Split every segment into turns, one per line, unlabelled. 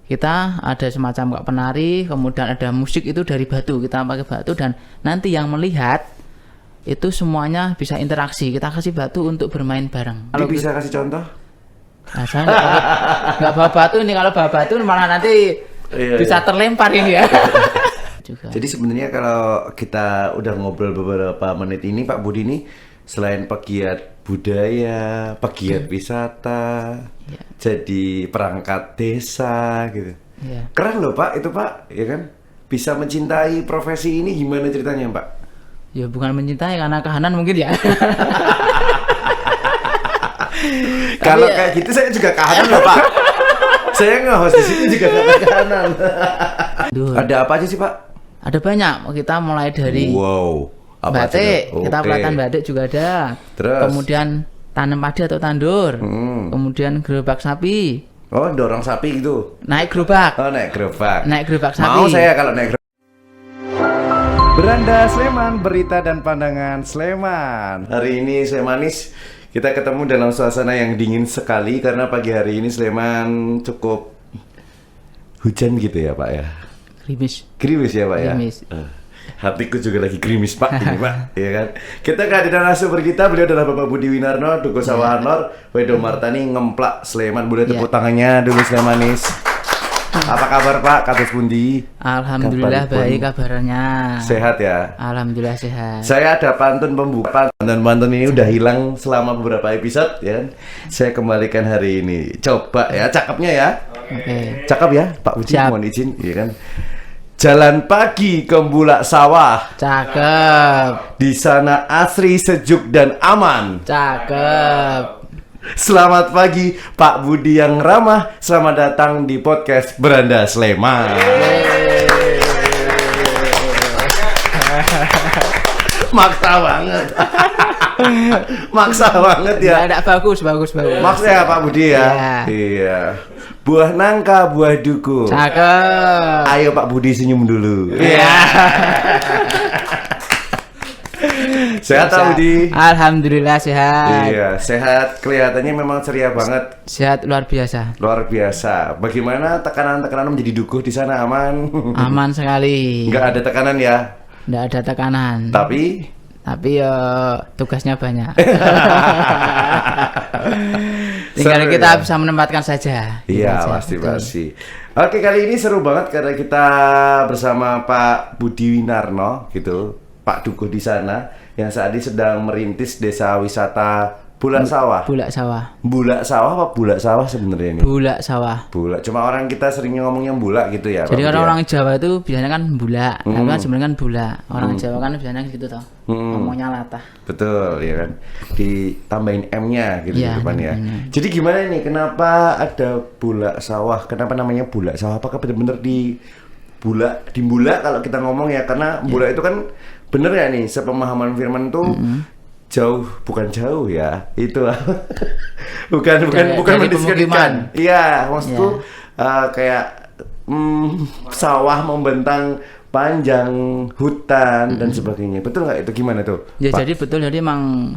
kita ada semacam kayak penari, kemudian ada musik itu dari batu, kita pakai batu dan nanti yang melihat itu semuanya bisa interaksi. Kita kasih batu untuk bermain bareng.
Kalau bisa kasih contoh?
Nah, saya nggak bawa batu ini, kalau bawa batu malah nanti bisa terlempar ini ya. Juga.
Jadi sebenarnya kalau kita udah ngobrol beberapa menit ini Pak Budi ini selain pegiat budaya, pegiat wisata, jadi perangkat desa gitu. Keren loh Pak, itu Pak, ya kan? Bisa mencintai profesi ini gimana ceritanya Pak?
Ya bukan mencintai, karena kahanan mungkin ya.
Kalau kayak gitu saya juga kahanan loh Pak. Saya nge-host di sini juga kahanan. Ada apa aja sih Pak?
Ada banyak. Kita mulai dari batik, kita pelatihan batik juga ada. Terus? Kemudian tanam padi atau tandur. Kemudian gerobak sapi.
Oh, dorong sapi gitu.
Naik gerobak.
Oh, naik gerobak.
Naik gerobak sapi.
Mau saya kalau naik gerobak. Beranda Sleman, berita dan pandangan Sleman. Hari ini Slemanis, kita ketemu dalam suasana yang dingin sekali karena pagi hari ini Sleman cukup hujan gitu ya Pak ya. Gerimis ya Pak ya. Hatiku juga lagi gerimis Pak ini Pak, ya kan. Kita kehadiran narasumber kita, beliau adalah Bapak Budi Winarno, Duko Sawahan Lor, Wedo Martani, ngemplak Sleman. Boleh tepuk tangannya dulu Slemanis. Apa kabar Pak? Kados pundi?
Alhamdulillah baik kabarnya.
Sehat ya?
Alhamdulillah sehat.
Saya ada pantun pembuka. Pantun ini udah hilang selama beberapa episode ya kan. Saya kembalikan hari ini. Coba ya, cakepnya ya.
Oke.
Cakep ya Pak Budi, mohon izin ya kan. Jalan pagi ke Bulak Sawah.
Cakep.
Di sana asri, sejuk dan aman.
Cakep.
Selamat pagi Pak Budi yang ramah. Selamat datang di podcast Beranda Sleman. Maksa banget. Maksa banget ya.
Tidak bagus.
Maksudnya Pak Budi ya. Iya. Buah nangka, buah duku.
Cakep.
Ayo Pak Budi senyum dulu.
Iya.
Sehat Pak Budi?
Alhamdulillah sehat.
Iya, sehat. Kelihatannya memang ceria banget.
Sehat luar biasa.
Luar biasa. Bagaimana tekanan-tekanan menjadi dukuh di sana, aman?
Aman sekali.
Nggak ada tekanan ya?
Nggak ada tekanan.
Tapi
tugasnya banyak. Tinggal kita bisa menempatkan saja.
Iya, pasti. Oke, kali ini seru banget karena kita bersama Pak Budi Winarno gitu. Pak Dukuh di sana yang saat ini sedang merintis desa wisata Bulak Sawah. Bulak Sawah apa Bulak Sawah sebenarnya ini?
Bulak Sawah.
Bulak. Cuma orang kita seringnya ngomongnya bulak gitu ya.
Jadi kan orang Jawa itu biasanya kan bulak, tapi kan sebenarnya kan bulak. Orang Jawa kan biasanya gitu toh. Ngomongnya latah.
Betul, ya kan. Ditambahin M-nya gitu ya, depannya. Jadi gimana nih? Kenapa ada Bulak Sawah? Kenapa namanya Bulak Sawah? Apakah benar-benar di bulak kalau kita ngomong ya, karena bulak itu kan bener ya nih, sepemahaman Firman tuh bukan jauh ya, itu bukan mendiskreditkan. Iya, maksudku kayak sawah membentang panjang, hutan dan sebagainya. Betul nggak itu, gimana tuh?
Ya
Pak?
Jadi betul, jadi memang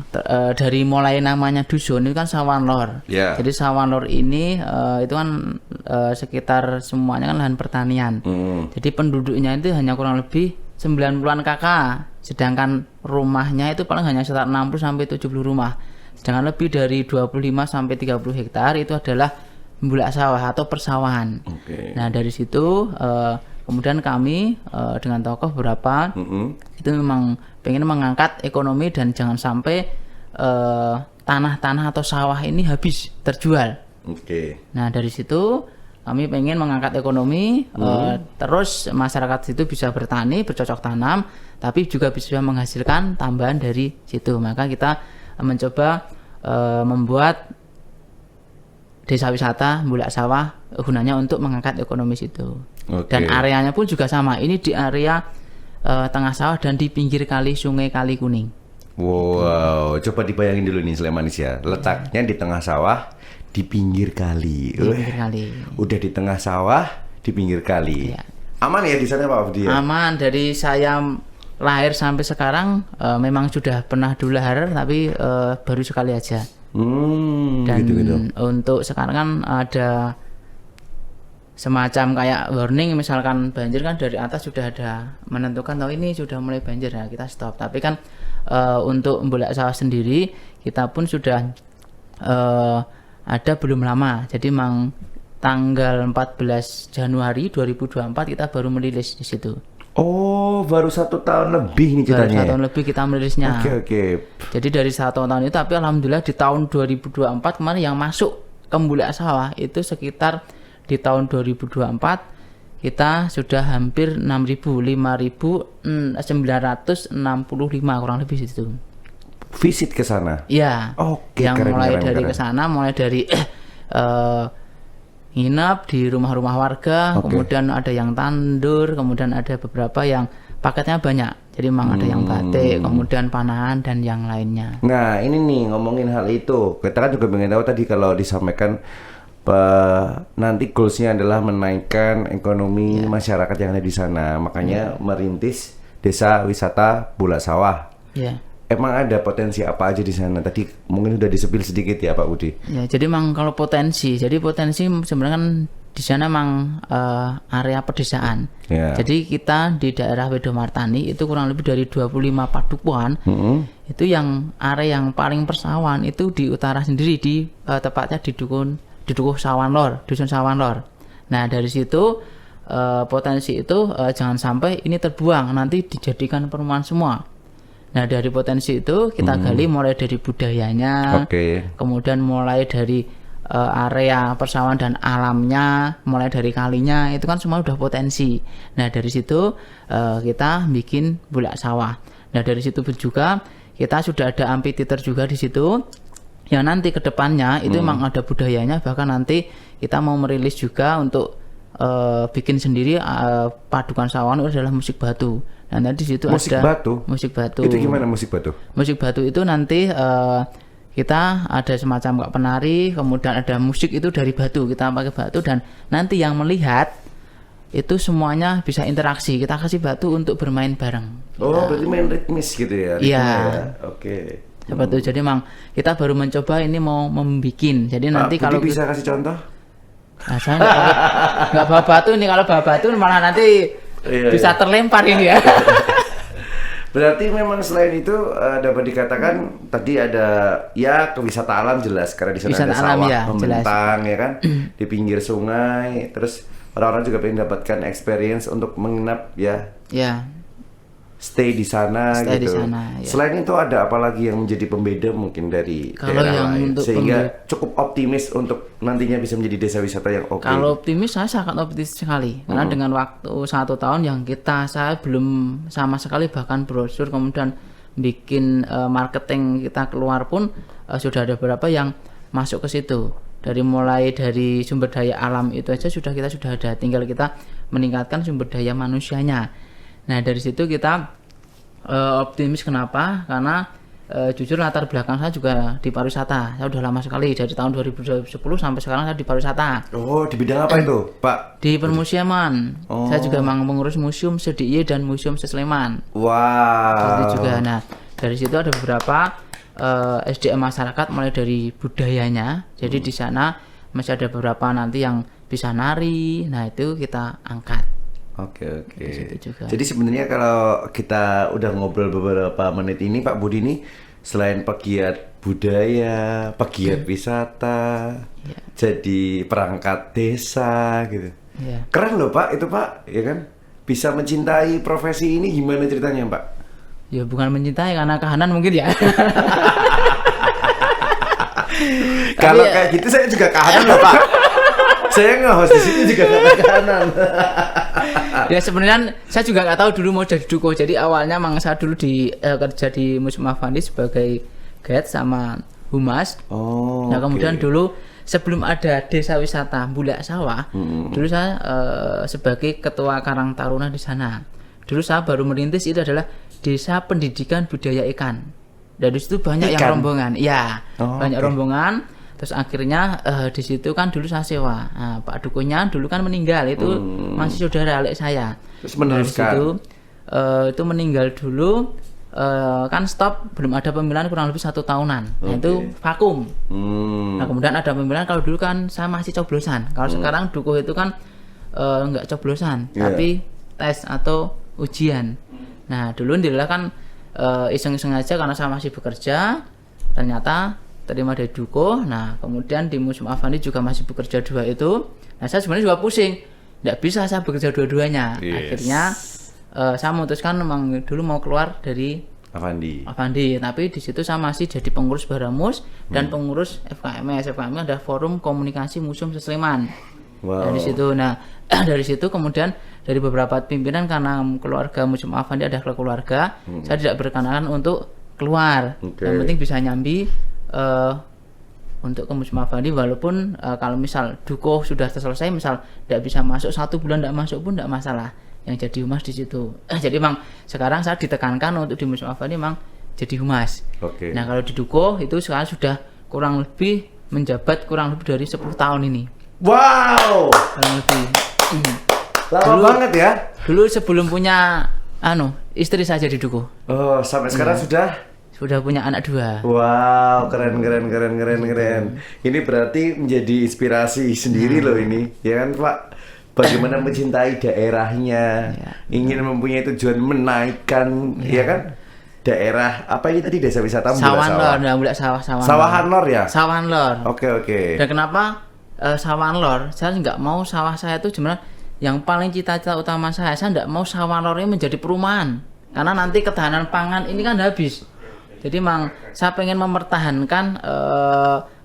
dari mulai namanya dusun itu kan Sawahan Lor.
Yeah.
Jadi Sawahan Lor ini itu kan sekitar semuanya kan lahan pertanian. Jadi penduduknya itu hanya kurang lebih 90-an kakak, sedangkan rumahnya itu paling hanya sekitar 60 sampai 70 rumah. Sedangkan lebih dari 25 sampai 30 hektar itu adalah bulak sawah atau persawahan. Nah, dari situ kemudian kami dengan tokoh beberapa itu memang pengen mengangkat ekonomi dan jangan sampai tanah-tanah atau sawah ini habis terjual. Nah, dari situ kami pengen mengangkat ekonomi, terus masyarakat situ bisa bertani, bercocok tanam, tapi juga bisa menghasilkan tambahan dari situ. Maka kita mencoba membuat desa wisata Bulak Sawah gunanya untuk mengangkat ekonomi situ. Dan areanya pun juga sama. Ini di area tengah sawah dan di pinggir kali Sungai Kali Kuning.
Wow, coba dibayangin dulu nih Slemanis ya. Letaknya di tengah sawah, di pinggir kali. Udah di tengah sawah, di pinggir kali. Aman ya di sana Pak Budi?
Aman. Dari saya lahir sampai sekarang memang sudah pernah dulahar, tapi baru sekali aja. Dan
gitu.
untuk sekarang kan ada semacam kayak warning, misalkan banjir kan dari atas sudah ada menentukan tahu ini sudah mulai banjir, ya kita stop. Tapi kan untuk Bulak Sawah sendiri kita pun sudah ada belum lama, jadi memang tanggal 14 Januari 2024 kita baru merilis di situ.
Oh, baru 1 tahun lebih nih ceritanya.
Baru 1 tahun lebih kita merilisnya.
Oke.
Jadi dari 1 tahun itu, tapi alhamdulillah di tahun 2024 kemarin yang masuk ke Bulak Sawah itu sekitar di tahun 2024 kita sudah hampir 5.965 kurang lebih situ.
Visit ke sana.
Iya.
Oke,
yang
keren,
mulai
keren,
dari
keren.
ke sana, mulai dari nginap di rumah-rumah warga, kemudian ada yang tandur, kemudian ada beberapa yang paketnya banyak. Jadi memang ada yang batik, kemudian panahan dan yang lainnya.
Nah, ini nih ngomongin hal itu. Kita kan juga pengen tahu tadi kalau disampaikan nanti goalsnya adalah menaikkan ekonomi masyarakat yang ada di sana. Makanya merintis desa wisata Bulak Sawah.
Iya.
Emang ada potensi apa aja di sana? Tadi mungkin udah disepil sedikit ya Pak Budi.
Ya, jadi memang kalau potensi sebenarnya kan di sana memang area pedesaan.
Ya.
Jadi kita di daerah Wedomartani itu kurang lebih dari 25 padukuhan. Itu yang area yang paling persawahan itu di utara sendiri, di tepatnya di Dukuh Sawan Lor, Dusun Sawan Lor. Nah, dari situ potensi itu jangan sampai ini terbuang, nanti dijadikan perumahan semua. Nah, dari potensi itu kita gali mulai dari budayanya, kemudian mulai dari area persawahan dan alamnya, mulai dari kalinya, itu kan semua udah potensi. Nah, dari situ kita bikin Bulak Sawah. Nah, dari situ juga kita sudah ada amphitheater juga di situ. Yang nanti ke depannya itu memang ada budayanya, bahkan nanti kita mau merilis juga untuk bikin sendiri padukan sawan itu adalah musik batu. Nah, nanti di situ ada musik batu.
Itu gimana musik batu?
Musik batu itu nanti kita ada semacam kayak penari, kemudian ada musik itu dari batu, kita pakai batu, dan nanti yang melihat itu semuanya bisa interaksi. Kita kasih batu untuk bermain bareng.
Oh, berarti main ritmis gitu ya?
Iya.
Oke.
Seperti itu. Jadi memang kita baru mencoba ini mau membikin. Jadi nanti
Pak,
kalau
bisa kasih contoh?
Nah, saya nggak bawa batu ini, kalau bawa batu malah nanti bisa terlempar ini ya.
Berarti memang selain itu dapat dikatakan tadi ada ya kewisata alam jelas karena di sana ada sawah membentang ya kan di pinggir sungai, terus orang-orang juga pengen dapatkan experience untuk menginap ya. Ya. Stay di sana gitu. Di sana, ya. Selain itu ada apa lagi yang menjadi pembeda mungkin dari daerah lain sehingga cukup optimis untuk nantinya bisa menjadi desa wisata yang oke.
Kalau optimis, saya sangat optimis sekali karena dengan waktu 1 tahun yang saya belum sama sekali bahkan brosur kemudian bikin marketing kita keluar pun sudah ada beberapa yang masuk ke situ. Mulai dari sumber daya alam itu aja sudah ada, tinggal kita meningkatkan sumber daya manusianya. Nah, dari situ kita optimis. Kenapa? Karena jujur latar belakang saya juga di pariwisata. Saya udah lama sekali, dari tahun 2010 sampai sekarang saya di pariwisata.
Oh, di bidang apa itu, Pak?
Di permusiaman. Oh. Saya juga memang pengurus Museum SDIY dan Museum Sleman.
Wow.
Itu juga. Nah, dari situ ada beberapa SDM masyarakat mulai dari budayanya. Jadi di sana masih ada beberapa nanti yang bisa nari. Nah, itu kita angkat.
Oke. Jadi sebenarnya kalau kita udah ngobrol beberapa menit ini Pak Budi ini selain pegiat budaya, pegiat wisata, jadi perangkat desa gitu. Keren loh Pak, itu Pak, ya kan? Bisa mencintai profesi ini gimana ceritanya Pak?
Ya bukan mencintai, karena kahanan mungkin ya.
Kalau kayak gitu saya juga kahanan loh Pak. Saya nge-host di sini juga kahanan.
Ya sebenarnya saya juga nggak tahu dulu mau jadi duko. Jadi awalnya memang saya dulu kerja di Museum Afandi sebagai guide sama humas. Nah kemudian dulu sebelum ada desa wisata Bulak Sawah, dulu saya sebagai ketua Karang Taruna di sana. Dulu saya baru merintis itu adalah Desa Pendidikan Budaya Ikan. Dari situ banyak yang rombongan, banyak rombongan. Terus akhirnya di situ kan dulu saya sewa. Nah, Pak Dukuhnya dulu kan meninggal, itu masih saudara adik saya.
Terus meneruskan.
Itu meninggal dulu, kan stop, belum ada pemilihan kurang lebih 1 tahunan. Nah itu vakum. Nah kemudian ada pemilihan. Kalau dulu kan saya masih coblosan. Kalau sekarang Dukuh itu kan nggak coblosan, tapi tes atau ujian. Nah dulu alhamdulillah kan iseng-iseng aja karena saya masih bekerja, ternyata terima dari Duko. Nah kemudian di Museum Avandi juga masih bekerja 2 itu. Nah saya sebenarnya juga pusing, nggak bisa saya bekerja dua-duanya. Akhirnya saya memutuskan memang dulu mau keluar dari Avandi, tapi di situ saya masih jadi pengurus Baramus dan pengurus FKMS. FKMS ada Forum Komunikasi Museum Sleman. Dari situ, nah dari situ kemudian dari beberapa pimpinan karena keluarga Museum Avandi ada keluarga, saya tidak berkenalan untuk keluar. Yang penting bisa nyambi untuk ke Museum Avandi, walaupun kalau misal Duko sudah selesai, misal tidak bisa masuk 1 bulan tidak masuk pun tidak masalah. Yang jadi humas di situ. Jadi memang sekarang saya ditekankan untuk di Museum Avandi memang jadi humas. Nah kalau di Duko itu sekarang sudah kurang lebih menjabat kurang lebih dari 10 tahun ini.
Wow.
Kurang lebih.
Lama banget ya.
Dulu sebelum punya istri saja di Duko.
Oh, sampai sekarang
sudah punya anak 2.
Wow, keren. Ini berarti menjadi inspirasi sendiri loh ini, ya kan Pak? Bagaimana mencintai daerahnya, ingin mempunyai tujuan menaikkan, ya kan? Daerah apa ini tadi, desa wisata
Sawanlor,
Sawahan Lor ya?
Sawanlor.
Oke.
Dan kenapa Sawanlor? Saya nggak mau sawah saya itu sebenarnya yang paling cita-cita utama saya nggak mau Sawanlor ini menjadi perumahan, karena nanti ketahanan pangan ini kan habis. Jadi memang saya pengen mempertahankan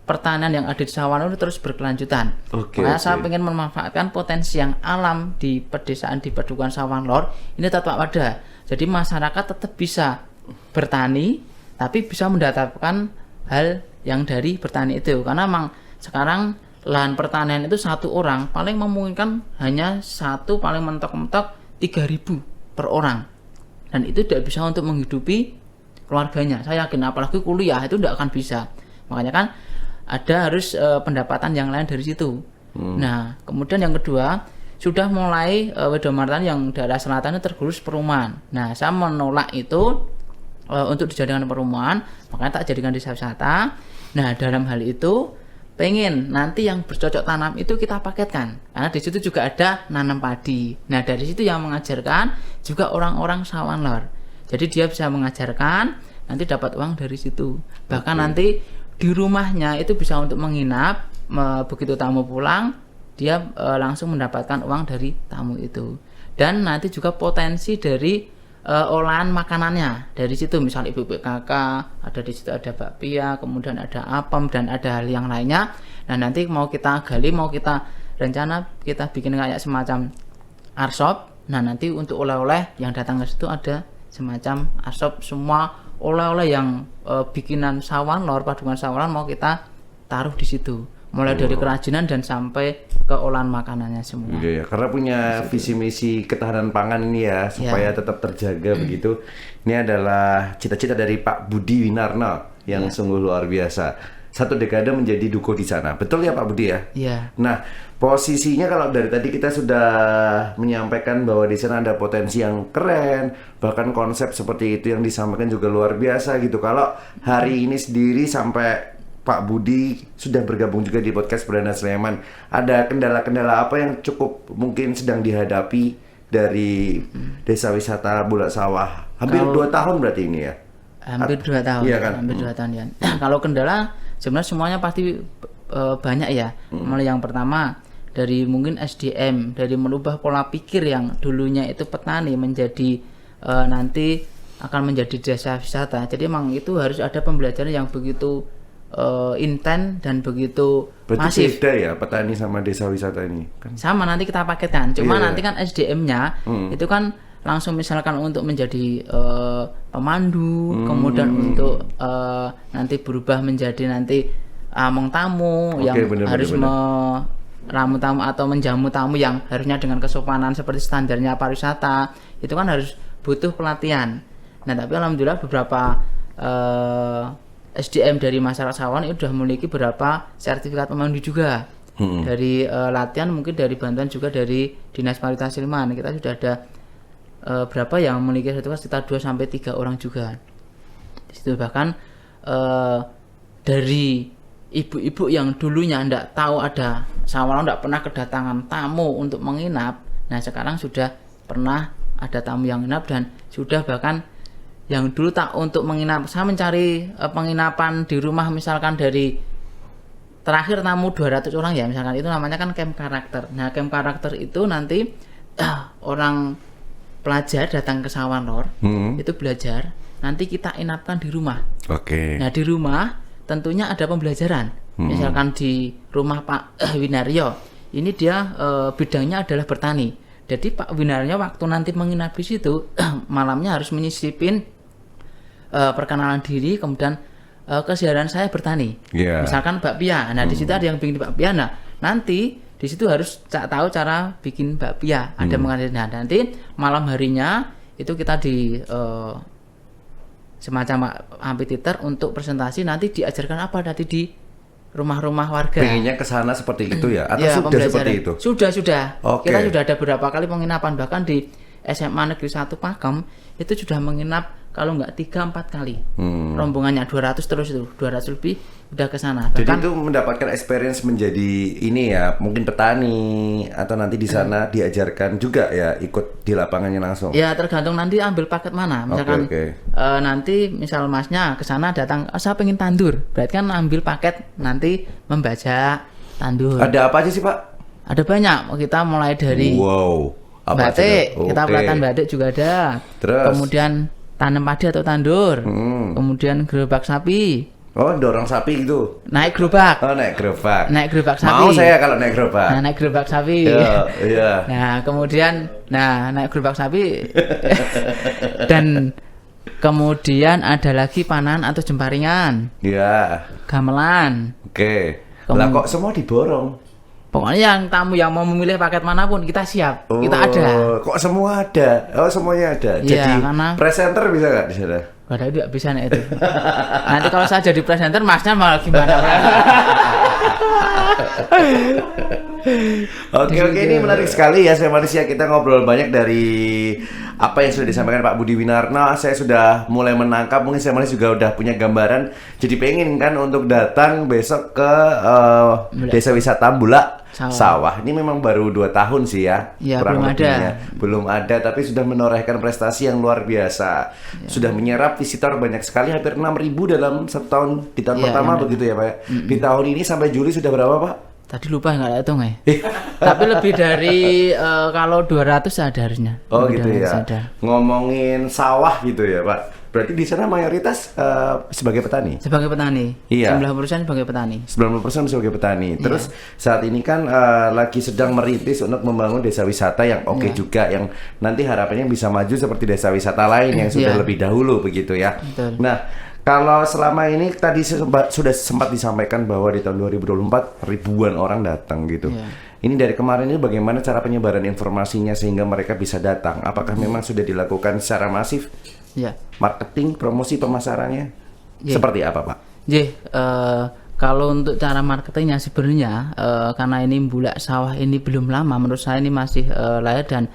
pertanian yang ada di Sawanlor itu terus berkelanjutan. Makanya saya pengen memanfaatkan potensi yang alam di pedesaan di Padukuhan Sawanlor ini tetap ada. Jadi masyarakat tetap bisa bertani, tapi bisa mendapatkan hal yang dari bertani itu. Karena memang sekarang lahan pertanian itu 1 orang paling memungkinkan hanya paling mentok-mentok 3.000 per orang, dan itu tidak bisa untuk menghidupi keluarganya. Saya yakin apalagi kuliah itu tidak akan bisa. Makanya kan ada harus pendapatan yang lain dari situ. Nah kemudian yang kedua, sudah mulai Wedomartan yang daerah selatan itu tergerus perumahan. Nah saya menolak itu untuk dijadikan perumahan, makanya tak jadikan desa wisata. Nah dalam hal itu pengen nanti yang bercocok tanam itu kita paketkan, karena di situ juga ada nanam padi. Nah dari situ yang mengajarkan juga orang-orang Sawanlor. Jadi dia bisa mengajarkan, nanti dapat uang dari situ. Bahkan nanti di rumahnya itu bisa untuk menginap, begitu tamu pulang dia langsung mendapatkan uang dari tamu itu. Dan nanti juga potensi dari olahan makanannya dari situ, misal ibu PKK ada di situ, ada bakpia, kemudian ada apem dan ada hal yang lainnya. Nah nanti mau kita gali, mau kita rencana kita bikin kayak semacam arshop. Nah nanti untuk oleh-oleh yang datang ke situ ada semacam arshop, semua oleh-oleh yang bikinan Sawanlor, Padukuhan Sawanlor mau kita taruh di situ, mulai dari kerajinan dan sampai ke olahan makanannya semua.
Iya, karena punya visi misi ketahanan pangan ini ya, supaya tetap terjaga begitu. Ini adalah cita-cita dari Pak Budi Winarno yang sungguh luar biasa. 1 dekade menjadi Duko di sana. Betul ya Pak Budi ya?
Iya.
Nah, posisinya kalau dari tadi kita sudah menyampaikan bahwa di sana ada potensi yang keren, bahkan konsep seperti itu yang disampaikan juga luar biasa gitu. Kalau hari ini sendiri sampai Pak Budi sudah bergabung juga di podcast Perdana Sleman, ada kendala-kendala apa yang cukup mungkin sedang dihadapi dari desa wisata Bulak Sawah? Hampir 2 tahun berarti ini ya?
Hampir 2 tahun.
Iya kan?
Hampir 2 tahun ya. Kalau kendala sebenarnya semuanya pasti banyak ya. Mulai yang pertama dari mungkin SDM, dari merubah pola pikir yang dulunya itu petani menjadi nanti akan menjadi desa wisata. Jadi memang itu harus ada pembelajaran yang begitu intens dan begitu masif.
Beda ya petani sama desa wisata ini kan?
Sama, nanti kita paketkan. Cuma nanti kan SDM-nya itu kan langsung misalkan untuk menjadi pemandu, kemudian untuk nanti berubah menjadi nanti among tamu yang harus meramu tamu atau menjamu tamu yang harusnya dengan kesopanan seperti standarnya pariwisata. Itu kan harus butuh pelatihan. Nah tapi alhamdulillah beberapa SDM dari masyarakat Sawan itu sudah memiliki beberapa sertifikat pemandu juga. Dari latihan mungkin dari bantuan juga dari Dinas Pariwisata Sleman. Kita sudah ada berapa yang memiliki sertifikat sekitar 2-3 orang juga. Di situ bahkan dari ibu-ibu yang dulunya ndak tahu ada sawah lauan, ndak pernah kedatangan tamu untuk menginap. Nah sekarang sudah pernah ada tamu yang menginap, dan sudah bahkan yang dulu tak untuk menginap, saya mencari penginapan di rumah misalkan dari terakhir tamu 200 orang ya misalkan, itu namanya kan camp karakter. Nah camp karakter itu nanti orang pelajar datang ke Sawah Lor itu belajar, nanti kita inapkan di rumah. Nah di rumah tentunya ada pembelajaran. Misalkan di rumah Pak Winaryo ini dia bidangnya adalah bertani. Jadi Pak Winaryo waktu nanti menginap di situ malamnya harus menyisipin perkenalan diri, kemudian keseharian saya bertani. Misalkan bakpia. Nah di situ ada yang bikin bakpia. Nah nanti di situ harus tahu cara bikin bakpia. Ada mengajar. Nah nanti malam harinya itu kita di semacam amphitheater untuk presentasi, nanti diajarkan apa tadi di rumah-rumah warga.
Pengennya ke sana seperti itu ya? Atau sudah seperti itu?
Sudah. Kita sudah ada beberapa kali penginapan, bahkan di SMA Negeri 1 Pakem itu sudah menginap kalau nggak 3-4 kali. Rombongannya 200 terus itu, 200 lebih udah ke sana.
Jadi itu mendapatkan experience menjadi ini ya, mungkin petani, atau nanti di sana diajarkan juga ya, ikut di lapangannya langsung.
Ya tergantung nanti ambil paket mana. Misalkan nanti misal masnya ke sana datang, saya pengen tandur, berarti kan ambil paket nanti membaca tandur.
Ada apa aja sih Pak?
Ada banyak. Kita mulai dari batik, kita pelatihan batik juga ada. Terus kemudian tanam padi atau tandur, kemudian gerobak sapi.
Dorong sapi gitu.
Naik gerobak.
Naik gerobak.
Naik gerobak sapi.
Mau saya kalau naik gerobak.
Nah, naik gerobak sapi.
Iya.
Nah, kemudian naik gerobak sapi. Dan kemudian ada lagi panan atau jemparingan.
Iya.
Gamelan.
Lah kok semua diborong?
Pokoknya yang tamu yang mau memilih paket manapun kita siap, kita ada.
Kok semua ada? Semuanya ada.
Ya,
jadi
karena
presenter bisa nggak di sana?
Ada tidak bisa nih itu. Nanti kalau saya jadi presenter, masnya malah gimana?
Oke, ini menarik sekali ya, saya manusia, kita ngobrol banyak dari apa yang sudah disampaikan Pak Budi Winarno. Saya sudah mulai menangkap, mungkin saya manusia juga udah punya gambaran. Jadi pengen kan untuk datang besok ke Desa Wisata Bulak Sawah. Ini memang baru 2 tahun sih ya, kurang lebihnya. Belum ada, tapi sudah menorehkan prestasi yang luar biasa. Sudah menyerap visitor banyak sekali, hampir 6.000 dalam setahun di tahun pertama begitu ya Pak. Di tahun ini sampai Juli sudah berapa Pak?
Tadi lupa nggak hitung ya. Tapi lebih dari kalau 200 ada harusnya.
Gitu ya. Ngomongin sawah gitu ya Pak. Berarti di sana mayoritas sebagai petani?
Sebagai petani.
Iya.
90% sebagai petani.
90% sebagai petani. Terus saat ini kan lagi sedang merintis untuk membangun desa wisata yang juga, yang nanti harapannya bisa maju seperti desa wisata lain yang sudah lebih dahulu begitu ya.
Betul.
Nah, kalau selama ini tadi sudah sempat disampaikan bahwa di tahun 2024 ribuan orang datang gitu. Ini dari kemarin ini bagaimana cara penyebaran informasinya sehingga mereka bisa datang? Apakah memang sudah dilakukan secara masif? Marketing, promosi, pemasarannya seperti apa Pak?
Kalau untuk cara marketingnya sebenarnya karena ini Bulak Sawah ini belum lama, menurut saya ini masih lahir dan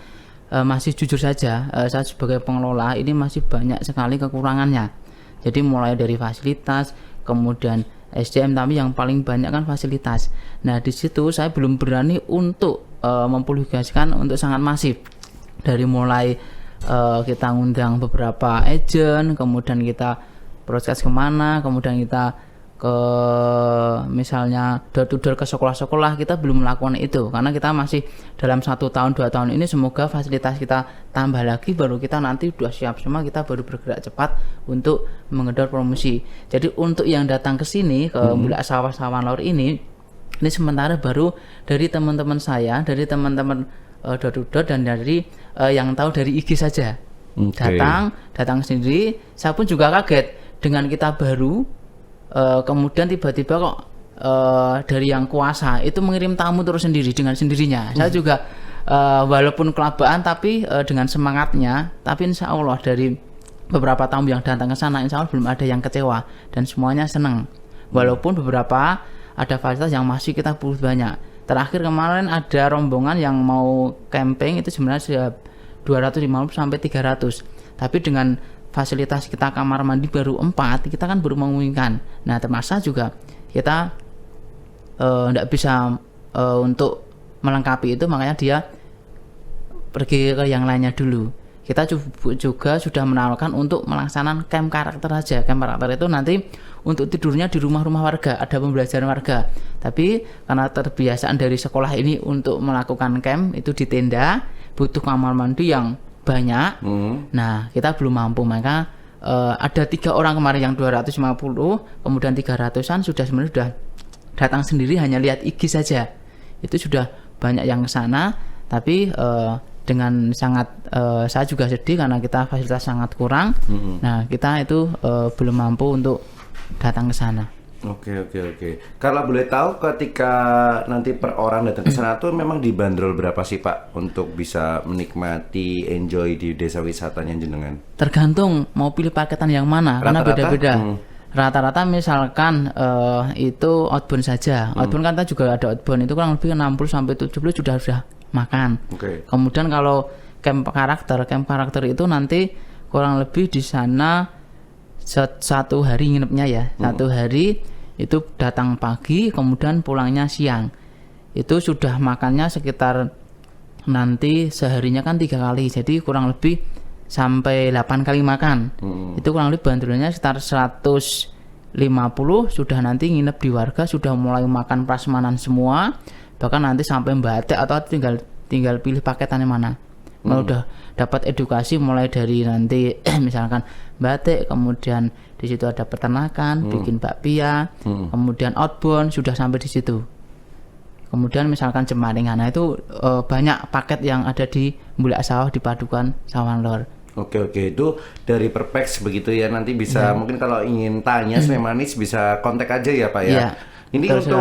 masih jujur saja saya sebagai pengelola ini masih banyak sekali kekurangannya. Jadi mulai dari fasilitas, kemudian SDM, tapi yang paling banyak kan fasilitas. Nah di situ saya belum berani untuk mempublikasikan untuk sangat masif. Dari mulai kita ngundang beberapa agent, kemudian kita broadcast kemana, kemudian kita ke misalnya door to door ke sekolah-sekolah, kita belum melakukan itu karena kita masih dalam 1 tahun 2 tahun ini semoga fasilitas kita tambah lagi, baru kita nanti sudah siap semua, kita baru bergerak cepat untuk mengedor promosi. Jadi untuk yang datang ke sini ke Bulak Sawah Sawah Lor ini sementara baru dari teman-teman saya, dari teman-teman door to door, dan dari yang tahu dari IG saja. Datang sendiri. Saya pun juga kaget dengan kita baru kemudian tiba-tiba kok dari yang kuasa itu mengirim tamu terus sendiri dengan sendirinya. Saya juga walaupun kelabaan tapi dengan semangatnya, tapi insya Allah dari beberapa tamu yang datang ke sana insya Allah belum ada yang kecewa dan semuanya senang. Walaupun beberapa ada fasilitas yang masih kita butuh banyak. Terakhir kemarin ada rombongan yang mau camping itu sebenarnya 250 sampai 300. Tapi dengan fasilitas kita kamar mandi baru 4, kita kan baru mengumumkan. Nah, termasuk juga kita tidak bisa untuk melengkapi itu, makanya dia pergi ke yang lainnya dulu. Kita juga sudah menawarkan untuk melaksanakan camp karakter aja. Camp karakter itu nanti untuk tidurnya di rumah-rumah warga, ada pembelajaran warga. Tapi karena terbiasaan dari sekolah ini untuk melakukan camp itu di tenda, butuh kamar mandi yang banyak. Nah, kita belum mampu, maka ada 3 orang kemarin yang 250, kemudian 300-an sebenarnya sudah datang sendiri, hanya lihat IG saja. Itu sudah banyak yang ke sana, tapi dengan sangat saya juga sedih karena kita fasilitas sangat kurang. Nah, kita itu belum mampu untuk datang ke sana.
Oke. Kalau boleh tahu, ketika nanti per orang datang ke sana tuh memang dibanderol berapa sih Pak untuk bisa menikmati, enjoy di desa wisatanya jenengan?
Tergantung mau pilih paketan yang mana, karena beda-beda. Rata-rata misalkan itu outbound saja. Outbound kan kita juga ada outbound, itu kurang lebih 60-70 sudah makan. Kemudian kalau camp karakter itu nanti kurang lebih di sana 1 hari nginepnya ya. 1 hari itu datang pagi, kemudian pulangnya siang. Itu sudah makannya sekitar nanti seharinya kan 3 kali, jadi kurang lebih sampai 8 kali makan. Itu kurang lebih bandrolnya sekitar 150, sudah nanti nginep di warga, sudah mulai makan prasmanan semua. Bahkan nanti sampai batik atau tinggal pilih paketannya mana. Kalau udah dapat edukasi mulai dari nanti misalkan batik, kemudian di situ ada peternakan, bikin bakpia, kemudian outbound sudah sampai di situ. Kemudian misalkan jemaringan, nah itu banyak paket yang ada di Bulak Sawah di Padukan Sawan Lor.
Oke, itu dari Perpex begitu ya. Nanti bisa mungkin kalau ingin tanya Slemanis bisa kontak aja ya Pak ya. Ini untuk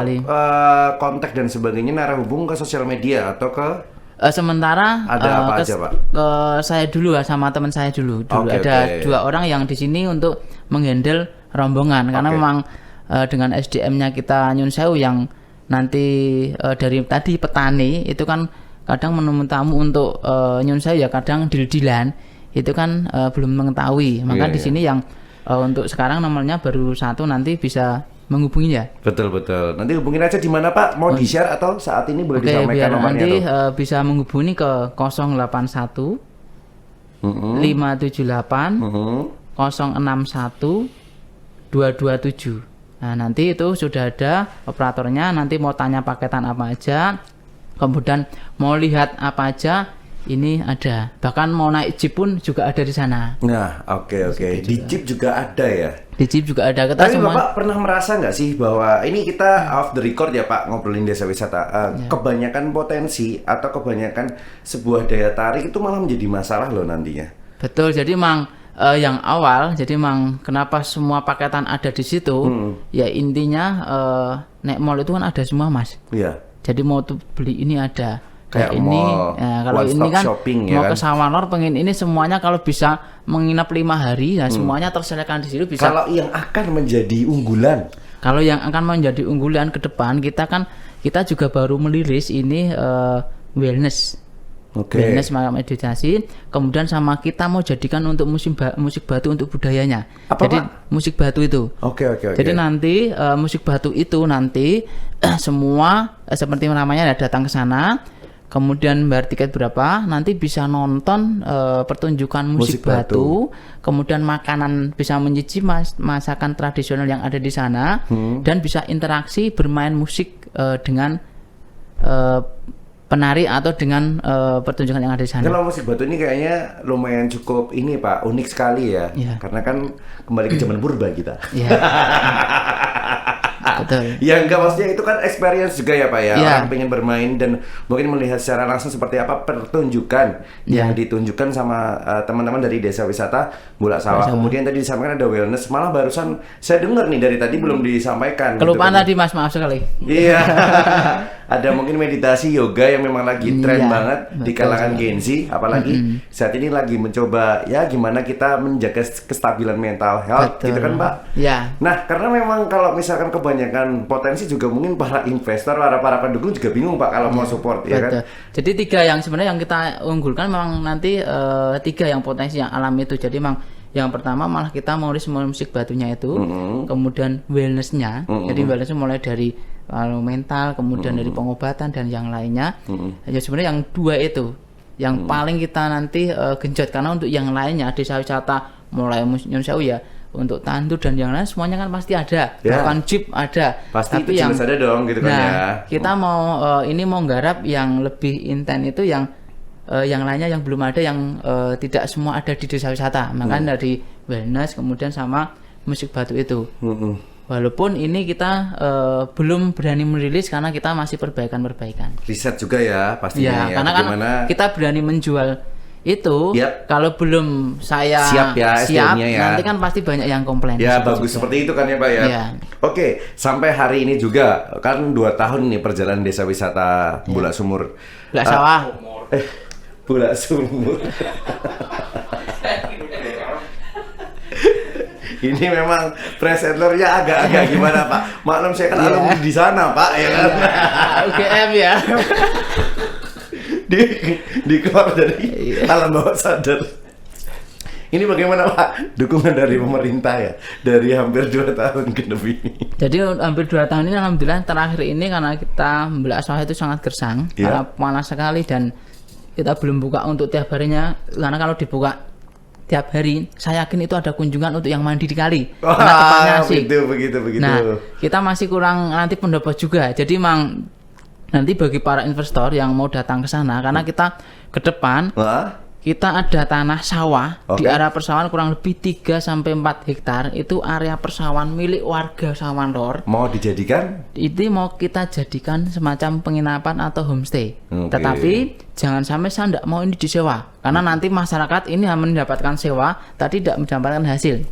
kontak dan sebagainya narah hubung ke sosial media atau ke
sementara
ada apa aja Pak?
Saya dulu sama teman saya dulu ada 2 orang yang di sini untuk menghandle rombongan, karena memang dengan SDM-nya kita Nyun Sewu yang nanti dari tadi petani itu kan kadang menemui tamu untuk Nyun Sewu ya kadang dil-dilan itu kan belum mengetahui, maka di sini yang untuk sekarang nomornya baru 1, nanti bisa menghubungi ya. Betul.
Nanti hubungin aja di mana Pak? Mau di-share atau saat ini boleh disampaikan nomornya?
Nanti bisa menghubungi ke 081 578 061 227. Nah, nanti itu sudah ada operatornya, nanti mau tanya paketan apa aja, kemudian mau lihat apa aja, ini ada. Bahkan mau naik jeep pun juga ada di sana.
Nah, oke. Di jeep juga ada ya?
Di jeep juga ada.
Tapi Bapak pernah merasa nggak sih bahwa ini kita off the record ya Pak, ngobrolin desa wisata, kebanyakan potensi atau kebanyakan sebuah daya tarik itu malah menjadi masalah loh nantinya.
Betul, jadi memang yang awal, jadi memang kenapa semua paketan ada di situ, ya intinya nek mall itu kan ada semua Mas. Iya. Jadi mau tuh beli ini ada. Kayak ini, kalau ini kan shopping, mau ke Sawan Lor pengen ini semuanya, kalau bisa menginap 5 hari, nah semuanya tersediakan di situ bisa.
Kalau yang akan menjadi unggulan,
ke depan kita juga baru meliris ini wellness. Wellness makam meditasi, kemudian sama kita mau jadikan untuk musik batu untuk budayanya. Jadi Pak? Musik batu itu. Jadi nanti musik batu itu nanti semua seperti namanya datang ke sana. Kemudian bayar tiket berapa, nanti bisa nonton pertunjukan musik batu, kemudian makanan bisa mencicipi masakan tradisional yang ada di sana, dan bisa interaksi bermain musik dengan penari atau dengan pertunjukan yang ada di sana.
Kalau musik batu ini kayaknya lumayan cukup ini Pak, unik sekali ya, karena kan kembali ke zaman purba kita.
Betul.
Ya enggak, maksudnya itu kan experience juga ya Pak ya. Orang pengen bermain dan mungkin melihat secara langsung seperti apa pertunjukan yang ditunjukkan sama teman-teman dari desa wisata Bulak Sawah. Kemudian tadi disampaikan ada wellness, malah barusan saya dengar nih dari tadi belum disampaikan.
Kelupaan tadi Mas, maaf sekali.
Iya. Ada mungkin meditasi yoga yang memang lagi tren banget di kalangan Gen Z, apalagi saat ini lagi mencoba ya gimana kita menjaga kestabilan mental health, gitu kan Pak?
Iya.
Nah, karena memang kalau misalkan kebanyakan potensi juga mungkin para investor, para pendukung juga bingung Pak kalau mau support, ya kan?
Jadi 3 yang sebenarnya yang kita unggulkan memang nanti 3 yang potensi yang alam itu. Jadi memang yang pertama malah kita mau musik batunya itu, kemudian wellnessnya. Jadi wellnessnya mulai dari lalu mental, kemudian dari pengobatan dan yang lainnya. Ya sebenarnya yang dua itu yang paling kita nanti genjot, karena untuk yang lainnya desa wisata mulai Nyun Sewu ya, untuk tandur dan yang lain semuanya kan pasti ada, bahkan jeep ada.
Pasti
tapi
itu
yang
ada dong gitu kan ya.
Kita mau ini mau nggarap yang lebih intens itu yang lainnya yang belum ada, yang tidak semua ada di desa wisata. Makanya dari wellness kemudian sama musik batu itu. Walaupun ini kita belum berani merilis karena kita masih perbaikan.
Riset juga ya pastinya ya.
Karena kan kita berani menjual itu kalau belum saya siap ya, nanti kan pasti banyak yang komplain.
Ya bagus juga. Seperti itu kan ya Pak ya. Oke, sampai hari ini juga kan 2 tahun nih perjalanan desa wisata Bulak Sumur.
Bulak Sawah.
Bulak Sumur. Ini memang presenternya agak-agak gimana Pak? Maklum saya kan alumni di sana Pak ya kan.
UGM ya.
di keluar dari alam bawah sadar. Ini bagaimana Pak dukungan dari pemerintah ya dari hampir 2 tahun ke lebih?
Jadi hampir 2 tahun ini alhamdulillah, terakhir ini karena kita Bulak Sawah itu sangat gersang karena panas sekali dan kita belum buka untuk tiap harinya, karena kalau dibuka tiap hari saya yakin itu ada kunjungan untuk yang mandi di kali. Karena tempatnya asik.
Begitu.
Nah, kita masih kurang nanti pendapat juga. Jadi memang nanti bagi para investor yang mau datang ke sana, karena kita ke depan kita ada tanah sawah di area persawahan kurang lebih 3-4 hektar, itu area persawahan milik warga Sawan Lor.
Mau dijadikan?
Itu mau kita jadikan semacam penginapan atau homestay. Tetapi jangan sampai saya tidak mau ini disewa, karena nanti masyarakat ini hanya mendapatkan sewa, tapi tidak mendapatkan hasil.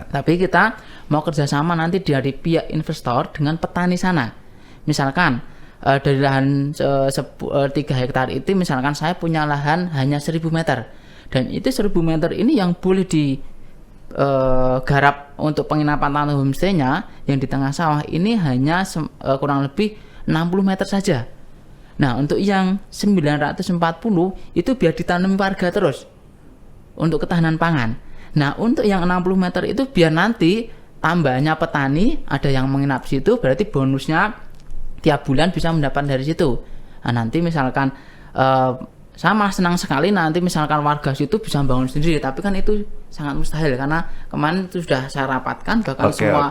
Tapi kita mau kerjasama nanti dari pihak investor dengan petani sana. Misalkan dari lahan 3 hektar itu, misalkan saya punya lahan hanya 1000 meter, dan itu 1000 meter ini yang boleh digarap untuk penginapan tanah homestay-nya yang di tengah sawah ini hanya kurang lebih 60 meter saja. Nah, untuk yang 940 itu biar ditanam warga terus untuk ketahanan pangan. Nah, untuk yang 60 meter itu biar nanti tambahnya petani ada yang menginap situ, berarti bonusnya tiap bulan bisa mendapat dari situ. Nah, nanti misalkan saya malah senang sekali nanti misalkan warga situ bisa bangun sendiri, tapi kan itu sangat mustahil karena kemarin itu sudah saya rapatkan bahkan semua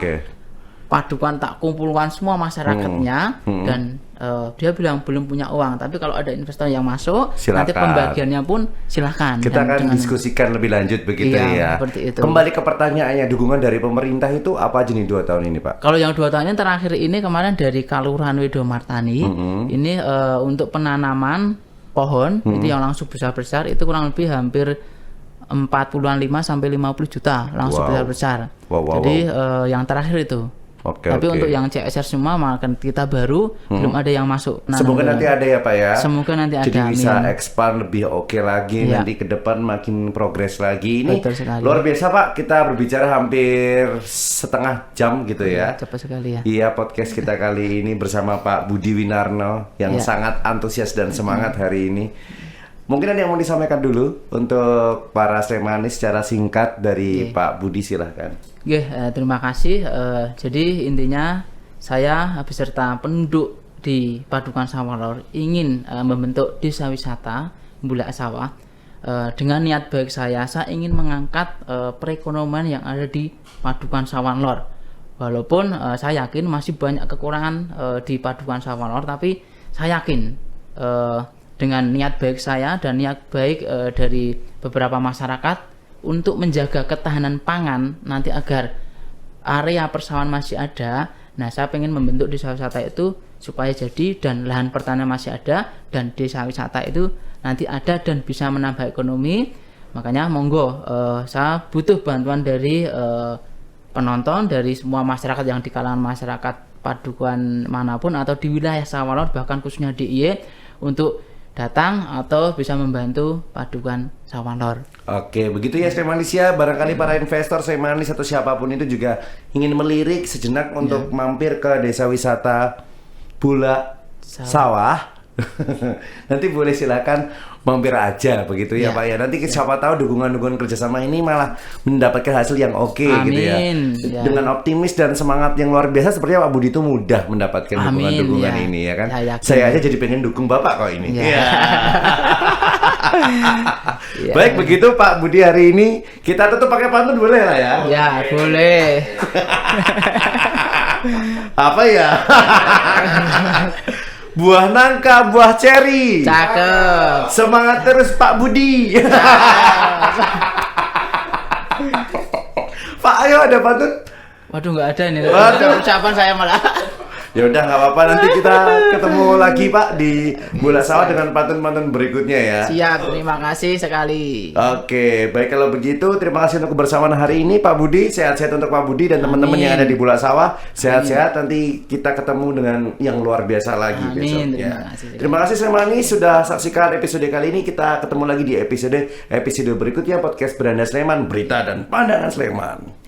padukan tak kumpulkan semua masyarakatnya dan dia bilang belum punya uang, tapi kalau ada investor yang masuk nanti pembagiannya pun silakan.
Kita akan diskusikan lebih lanjut begitu ya.
Seperti itu.
Kembali ke pertanyaannya, dukungan dari pemerintah itu apa aja nih 2 tahun ini Pak?
Kalau yang 2 tahun ini terakhir ini kemarin dari Kalurahan Widomartani ini untuk penanaman pohon itu yang langsung besar-besar itu kurang lebih hampir 40-5 sampai 50 juta langsung besar-besar. Jadi yang terakhir itu. Tapi untuk yang CSR semua makan kita baru belum ada yang masuk.
Semoga nanti ada ya Pak ya.
Semoga nanti ada.
Jadi bisa expand lebih lagi nanti ke depan makin progres lagi. Ini luar biasa Pak, kita berbicara hampir setengah jam gitu ya.
Cepat sekali ya.
Iya, podcast kita kali ini bersama Pak Budi Winarno yang sangat antusias dan semangat hari ini. Mungkin ada yang mau disampaikan dulu untuk para Slemanis secara singkat dari Pak Budi, silahkan.
Terima kasih. Jadi intinya saya beserta penduduk di Padukan Sawan Lor ingin membentuk desa wisata Bulak Sawah. Dengan niat baik saya ingin mengangkat perekonomian yang ada di Padukan Sawan Lor. Walaupun saya yakin masih banyak kekurangan di Padukan Sawan Lor, tapi saya yakin dengan niat baik saya dan niat baik dari beberapa masyarakat untuk menjaga ketahanan pangan nanti agar area persawahan masih ada. Nah, saya pengen membentuk desa wisata itu supaya jadi dan lahan pertanian masih ada dan desa wisata itu nanti ada dan bisa menambah ekonomi. Makanya monggo saya butuh bantuan dari penonton, dari semua masyarakat yang di kalangan masyarakat Padukan manapun atau di wilayah Sawan Lor bahkan khususnya DIY untuk datang atau bisa membantu Padukan Sawan Lor.
Oke, begitu ya Slemanis ya. Barangkali para investor Slemanis atau siapapun itu juga ingin melirik sejenak untuk mampir ke desa wisata Bulak Sawah Nanti boleh silakan mampir aja begitu ya Pak ya. Nanti siapa tahu dukungan-dukungan kerjasama ini malah mendapatkan hasil yang oke gitu ya. Dengan optimis dan semangat yang luar biasa sepertinya Pak Budi itu mudah mendapatkan dukungan-dukungan ini ya kan. Saya aja jadi pengen dukung Bapak kok ini. Baik begitu Pak Budi, hari ini kita tutup pakai pantun boleh lah ya?
Ya boleh.
Apa ya? Buah nangka, buah ceri.
Cakep.
Semangat terus Pak Budi. Pak, ayo ada pantun?
Waduh, nggak ada nih. Waduh, ucapan saya malah.
Ya udah nggak apa-apa, nanti kita ketemu lagi Pak di Bola Sawah dengan pantun-pantun berikutnya ya.
Siap, terima kasih sekali.
Oke, baik kalau begitu terima kasih untuk kebersamaan hari ini Pak Budi. Sehat-sehat untuk Pak Budi dan teman-teman yang ada di Bola Sawah. Sehat-sehat, nanti kita ketemu dengan yang luar biasa lagi besok ya. Terima kasih Slemani sudah saksikan episode kali ini. Kita ketemu lagi di episode berikutnya podcast Beranda Sleman, Berita dan Pandangan Sleman.